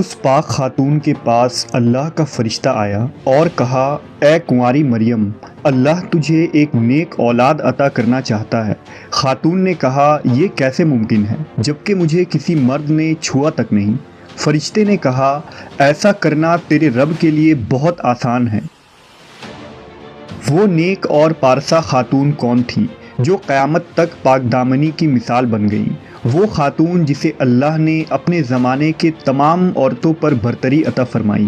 اس پاک خاتون کے پاس اللہ کا فرشتہ آیا اور کہا، اے کنواری مریم، اللہ تجھے ایک نیک اولاد عطا کرنا چاہتا ہے۔ خاتون نے کہا، یہ کیسے ممکن ہے جبکہ مجھے کسی مرد نے چھوا تک نہیں۔ فرشتے نے کہا، ایسا کرنا تیرے رب کے لیے بہت آسان ہے۔ وہ نیک اور پارسا خاتون کون تھی جو قیامت تک پاک دامنی کی مثال بن گئی؟ وہ خاتون جسے اللہ نے اپنے زمانے کے تمام عورتوں پر برتری عطا فرمائی۔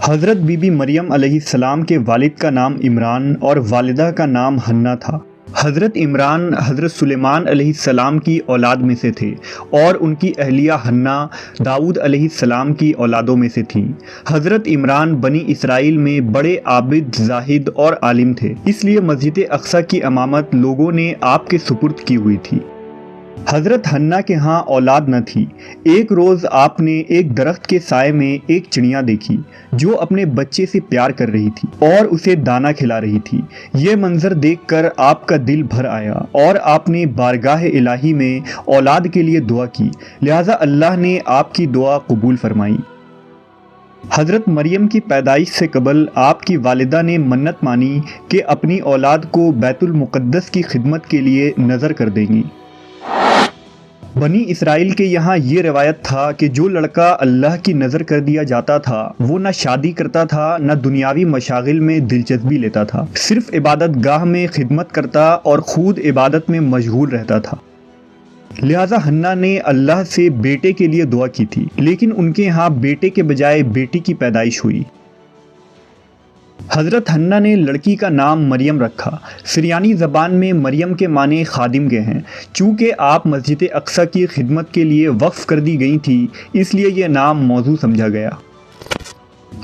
حضرت بی بی مریم علیہ السلام کے والد کا نام عمران اور والدہ کا نام حنہ تھا۔ حضرت عمران حضرت سلیمان علیہ السلام کی اولاد میں سے تھے اور ان کی اہلیہ حنہ داؤد علیہ السلام کی اولادوں میں سے تھیں۔ حضرت عمران بنی اسرائیل میں بڑے عابد، زاہد اور عالم تھے، اس لیے مسجد اقصی کی امامت لوگوں نے آپ کے سپرد کی ہوئی تھی۔ حضرت حنہ کے ہاں اولاد نہ تھی۔ ایک روز آپ نے ایک درخت کے سائے میں ایک چڑیا دیکھی جو اپنے بچے سے پیار کر رہی تھی اور اسے دانا کھلا رہی تھی۔ یہ منظر دیکھ کر آپ کا دل بھر آیا اور آپ نے بارگاہ الہی میں اولاد کے لیے دعا کی، لہٰذا اللہ نے آپ کی دعا قبول فرمائی۔ حضرت مریم کی پیدائش سے قبل آپ کی والدہ نے منت مانی کہ اپنی اولاد کو بیت المقدس کی خدمت کے لیے نذر کر دیں گی۔ بنی اسرائیل کے یہاں یہ روایت تھا کہ جو لڑکا اللہ کی نذر کر دیا جاتا تھا وہ نہ شادی کرتا تھا نہ دنیاوی مشاغل میں دلچسپی لیتا تھا، صرف عبادت گاہ میں خدمت کرتا اور خود عبادت میں مشغول رہتا تھا۔ لہٰذا حنہ نے اللہ سے بیٹے کے لیے دعا کی تھی، لیکن ان کے ہاں بیٹے کے بجائے بیٹی کی پیدائش ہوئی۔ حضرت حنہ نے لڑکی کا نام مریم رکھا۔ سریانی زبان میں مریم کے معنی خادم کے ہیں۔ چونکہ آپ مسجد اقصی کی خدمت کے لیے وقف کر دی گئی تھی، اس لیے یہ نام موزوں سمجھا گیا۔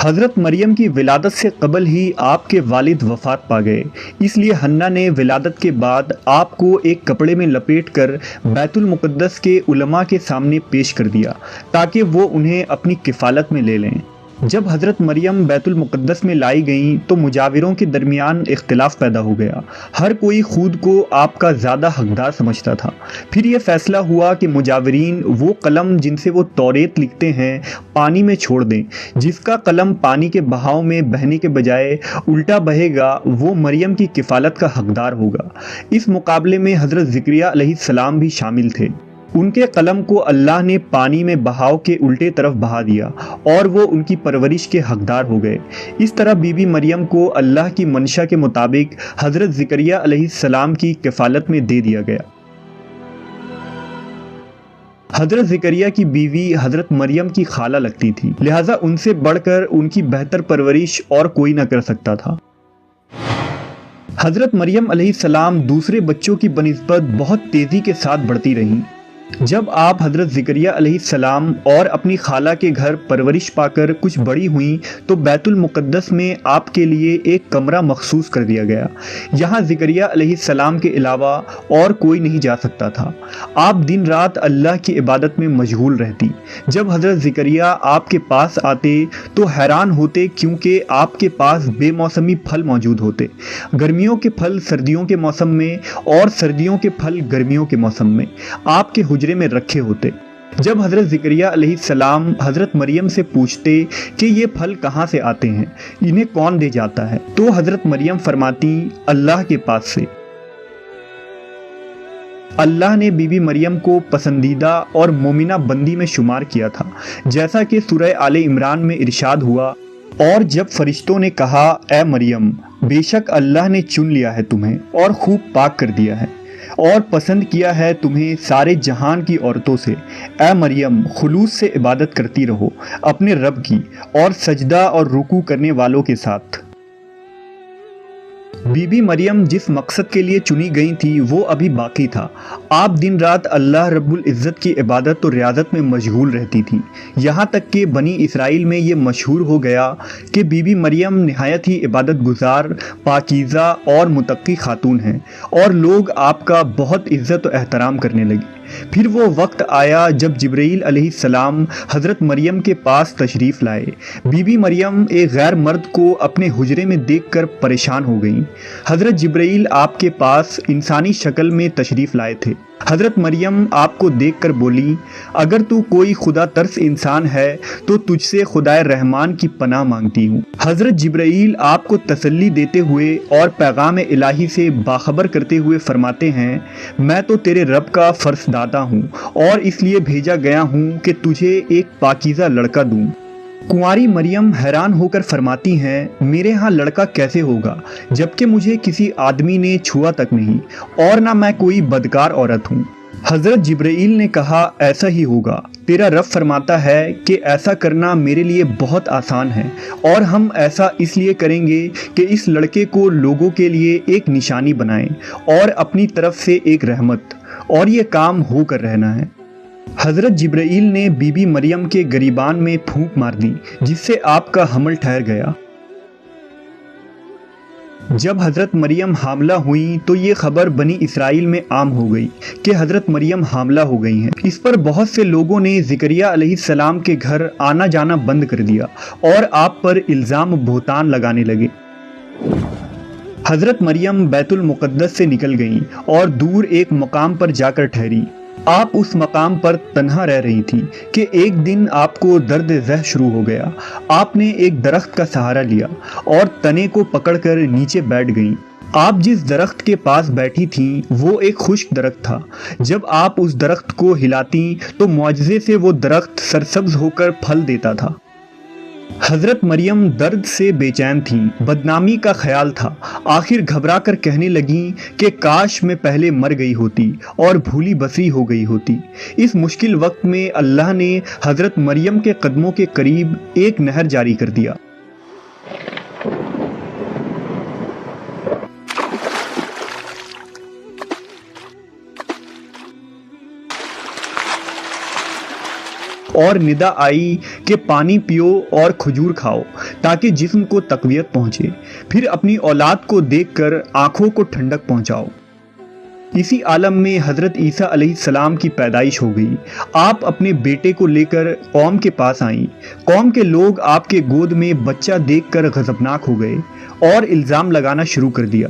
حضرت مریم کی ولادت سے قبل ہی آپ کے والد وفات پا گئے، اس لیے حنہ نے ولادت کے بعد آپ کو ایک کپڑے میں لپیٹ کر بیت المقدس کے علماء کے سامنے پیش کر دیا تاکہ وہ انہیں اپنی کفالت میں لے لیں۔ جب حضرت مریم بیت المقدس میں لائی گئیں تو مجاوروں کے درمیان اختلاف پیدا ہو گیا۔ ہر کوئی خود کو آپ کا زیادہ حقدار سمجھتا تھا۔ پھر یہ فیصلہ ہوا کہ مجاورین وہ قلم جن سے وہ توریت لکھتے ہیں پانی میں چھوڑ دیں۔ جس کا قلم پانی کے بہاؤ میں بہنے کے بجائے الٹا بہے گا وہ مریم کی کفالت کا حقدار ہوگا۔ اس مقابلے میں حضرت زکریا علیہ السلام بھی شامل تھے۔ ان کے قلم کو اللہ نے پانی میں بہاؤ کے الٹے طرف بہا دیا اور وہ ان کی پرورش کے حقدار ہو گئے۔ اس طرح بی بی مریم کو اللہ کی منشا کے مطابق حضرت زکریا علیہ السلام کی کفالت میں دے دیا گیا۔ حضرت زکریا کی بیوی حضرت مریم کی خالہ لگتی تھی، لہٰذا ان سے بڑھ کر ان کی بہتر پرورش اور کوئی نہ کر سکتا تھا۔ حضرت مریم علیہ السلام دوسرے بچوں کی بنسبت بہت تیزی کے ساتھ بڑھتی رہیں۔ جب آپ حضرت زکریا علیہ السلام اور اپنی خالہ کے گھر پرورش پا کر کچھ بڑی ہوئیں تو بیت المقدس میں آپ کے لیے ایک کمرہ مخصوص کر دیا گیا۔ یہاں زکریا علیہ السلام کے علاوہ اور کوئی نہیں جا سکتا تھا۔ آپ دن رات اللہ کی عبادت میں مشغول رہتی۔ جب حضرت زکریا آپ کے پاس آتے تو حیران ہوتے کیونکہ آپ کے پاس بے موسمی پھل موجود ہوتے، گرمیوں کے پھل سردیوں کے موسم میں اور سردیوں کے پھل گرمیوں کے موسم میں آپ کے حجرے میں رکھے ہوتے۔ جب حضرت زکریا علیہ السلام حضرت مریم سے پوچھتے کہ یہ پھل کہاں سے آتے ہیں، انہیں کون دے جاتا ہے، تو حضرت مریم فرماتی، اللہ کے پاس سے۔ اللہ نے بی بی مریم کو پسندیدہ اور مومنہ بندی میں شمار کیا تھا، جیسا کہ سورہ آل عمران میں ارشاد ہوا، اور جب فرشتوں نے کہا، اے مریم، بے شک اللہ نے چن لیا ہے تمہیں اور خوب پاک کر دیا ہے اور پسند کیا ہے تمہیں سارے جہان کی عورتوں سے، اے مریم خلوص سے عبادت کرتی رہو اپنے رب کی اور سجدہ اور رکوع کرنے والوں کے ساتھ۔ بی بی مریم جس مقصد کے لیے چنی گئی تھی وہ ابھی باقی تھا۔ آپ دن رات اللہ رب العزت کی عبادت اور ریاضت میں مشغول رہتی تھی، یہاں تک کہ بنی اسرائیل میں یہ مشہور ہو گیا کہ بی بی مریم نہایت ہی عبادت گزار، پاکیزہ اور متقی خاتون ہیں، اور لوگ آپ کا بہت عزت و احترام کرنے لگے۔ پھر وہ وقت آیا جب جبرائیل علیہ السلام حضرت مریم کے پاس تشریف لائے۔ بی بی مریم ایک غیر مرد کو اپنے حجرے میں دیکھ کر پریشان ہو گئیں۔ حضرت جبرائیل آپ کے پاس انسانی شکل میں تشریف لائے تھے۔ حضرت مریم آپ کو دیکھ کر بولی، اگر تو کوئی خدا ترس انسان ہے تو تجھ سے خدائے رحمان کی پناہ مانگتی ہوں۔ حضرت جبرائیل آپ کو تسلی دیتے ہوئے اور پیغام الہی سے باخبر کرتے ہوئے فرماتے ہیں، میں تو تیرے رب کا فرزدادہ ہوں اور اس لیے بھیجا گیا ہوں کہ تجھے ایک پاکیزہ لڑکا دوں۔ کنواری مریم حیران ہو کر فرماتی ہیں، میرے ہاں لڑکا کیسے ہوگا جبکہ مجھے کسی آدمی نے چھوا تک نہیں اور نہ میں کوئی بدکار عورت ہوں۔ حضرت جبرائیل نے کہا، ایسا ہی ہوگا، تیرا رب فرماتا ہے کہ ایسا کرنا میرے لیے بہت آسان ہے، اور ہم ایسا اس لیے کریں گے کہ اس لڑکے کو لوگوں کے لیے ایک نشانی بنائیں اور اپنی طرف سے ایک رحمت، اور یہ کام ہو کر رہنا ہے۔ حضرت جبرائیل نے بی بی مریم کے گریبان میں پھونک مار دی جس سے آپ کا حمل ٹھہر گیا۔ جب حضرت مریم حاملہ ہوئیں تو یہ خبر بنی اسرائیل میں عام ہو گئی کہ حضرت مریم حاملہ ہو گئی ہیں۔ اس پر بہت سے لوگوں نے زکریا علیہ السلام کے گھر آنا جانا بند کر دیا اور آپ پر الزام بہتان لگانے لگے۔ حضرت مریم بیت المقدس سے نکل گئیں اور دور ایک مقام پر جا کر ٹھہری۔ آپ اس مقام پر تنہا رہ رہی تھی کہ ایک دن آپ کو درد ذہ شروع ہو گیا۔ آپ نے ایک درخت کا سہارا لیا اور تنے کو پکڑ کر نیچے بیٹھ گئیں۔ آپ جس درخت کے پاس بیٹھی تھیں وہ ایک خشک درخت تھا۔ جب آپ اس درخت کو ہلاتیں تو معجزے سے وہ درخت سرسبز ہو کر پھل دیتا تھا۔ حضرت مریم درد سے بے چین تھیں، بدنامی کا خیال تھا۔ آخر گھبرا کر کہنے لگیں کہ کاش میں پہلے مر گئی ہوتی اور بھولی بسری ہو گئی ہوتی۔ اس مشکل وقت میں اللہ نے حضرت مریم کے قدموں کے قریب ایک نہر جاری کر دیا۔ اور ندا آئی کہ پانی پیو اور کھجور کھاؤ تاکہ جسم کو تقویت پہنچے، پھر اپنی اولاد کو دیکھ کر آنکھوں کو ٹھنڈک پہنچاؤ۔ اسی عالم میں حضرت عیسیٰ علیہ السلام کی پیدائش ہو گئی۔ آپ اپنے بیٹے کو لے کر قوم کے پاس آئیں۔ قوم کے لوگ آپ کے گود میں بچہ دیکھ کر غضبناک ہو گئے اور الزام لگانا شروع کر دیا۔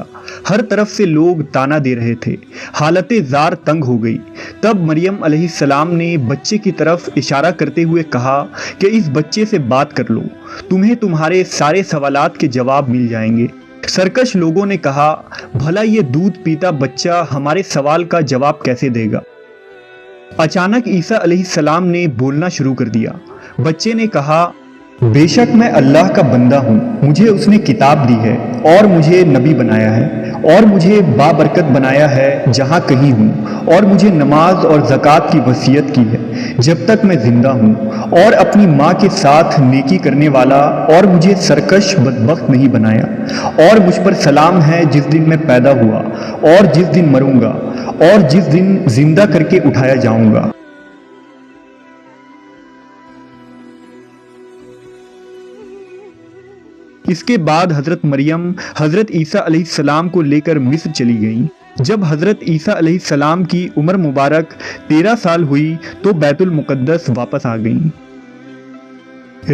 ہر طرف سے لوگ تانا دے رہے تھے۔ حالت زار تنگ ہو گئی۔ تب مریم علیہ السلام نے بچے کی طرف اشارہ کرتے ہوئے کہا کہ اس بچے سے بات کر لو، تمہیں تمہارے سارے سوالات کے جواب مل جائیں گے۔ سرکش لوگوں نے کہا، بھلا یہ دودھ پیتا بچہ ہمارے سوال کا جواب کیسے دے گا؟ اچانک عیسیٰ علیہ السلام نے بولنا شروع کر دیا۔ بچے نے کہا، بے شک میں اللہ کا بندہ ہوں، مجھے اس نے کتاب دی ہے اور مجھے نبی بنایا ہے اور مجھے بابرکت بنایا ہے جہاں کہیں ہوں، اور مجھے نماز اور زکوٰۃ کی وصیت کی ہے جب تک میں زندہ ہوں، اور اپنی ماں کے ساتھ نیکی کرنے والا، اور مجھے سرکش بدبخت نہیں بنایا، اور مجھ پر سلام ہے جس دن میں پیدا ہوا اور جس دن مروں گا اور جس دن زندہ کر کے اٹھایا جاؤں گا۔ اس کے بعد حضرت مریم حضرت عیسیٰ علیہ السلام کو لے کر مصر چلی گئیں۔ جب حضرت عیسیٰ علیہ السلام کی عمر مبارک 13 سال ہوئی تو بیت المقدس واپس آ گئیں۔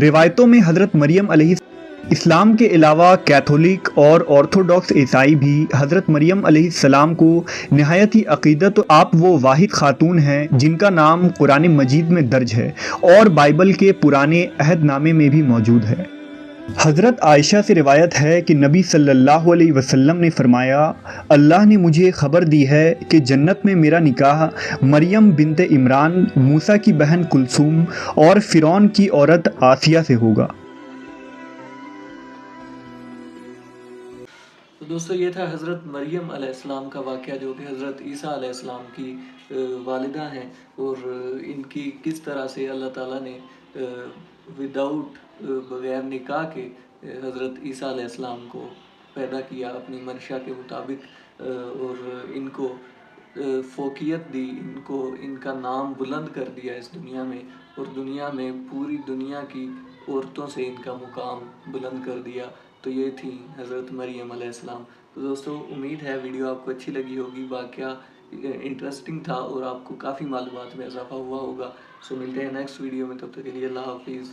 روایتوں میں حضرت مریم علیہ اسلام کے علاوہ کیتھولک اور آرتھوڈاکس عیسائی بھی حضرت مریم علیہ السلام کو نہایت ہی عقیدت، آپ وہ واحد خاتون ہیں جن کا نام قرآن مجید میں درج ہے اور بائبل کے پرانے عہد نامے میں بھی موجود ہے۔ حضرت عائشہ سے روایت ہے کہ نبی صلی اللہ علیہ وسلم نے فرمایا، اللہ نے مجھے خبر دی ہے کہ جنت میں میرا نکاح مریم بنت عمران، موسیٰ کی بہن کلثوم اور فرعون کی عورت آسیہ سے ہوگا۔ تو دوستو یہ تھا حضرت مریم علیہ السلام کا واقعہ جو کہ حضرت عیسیٰ علیہ السلام کی والدہ ہیں، اور ان کی کس طرح سے اللہ تعالیٰ نے بغیر نکاح کے حضرت عیسیٰ علیہ السلام کو پیدا کیا اپنی منشا کے مطابق، اور ان کو فوقیت دی، ان کا نام بلند کر دیا اس دنیا میں، اور دنیا میں پوری دنیا کی عورتوں سے ان کا مقام بلند کر دیا۔ تو یہ تھی حضرت مریم علیہ السلام۔ تو دوستو امید ہے ویڈیو آپ کو اچھی لگی ہوگی، واقعہ انٹرسٹنگ تھا اور آپ کو کافی معلومات میں اضافہ ہوا ہوگا۔ سو ملتے ہیں نیکسٹ ویڈیو میں، تب تک کے لیے اللہ حافظ۔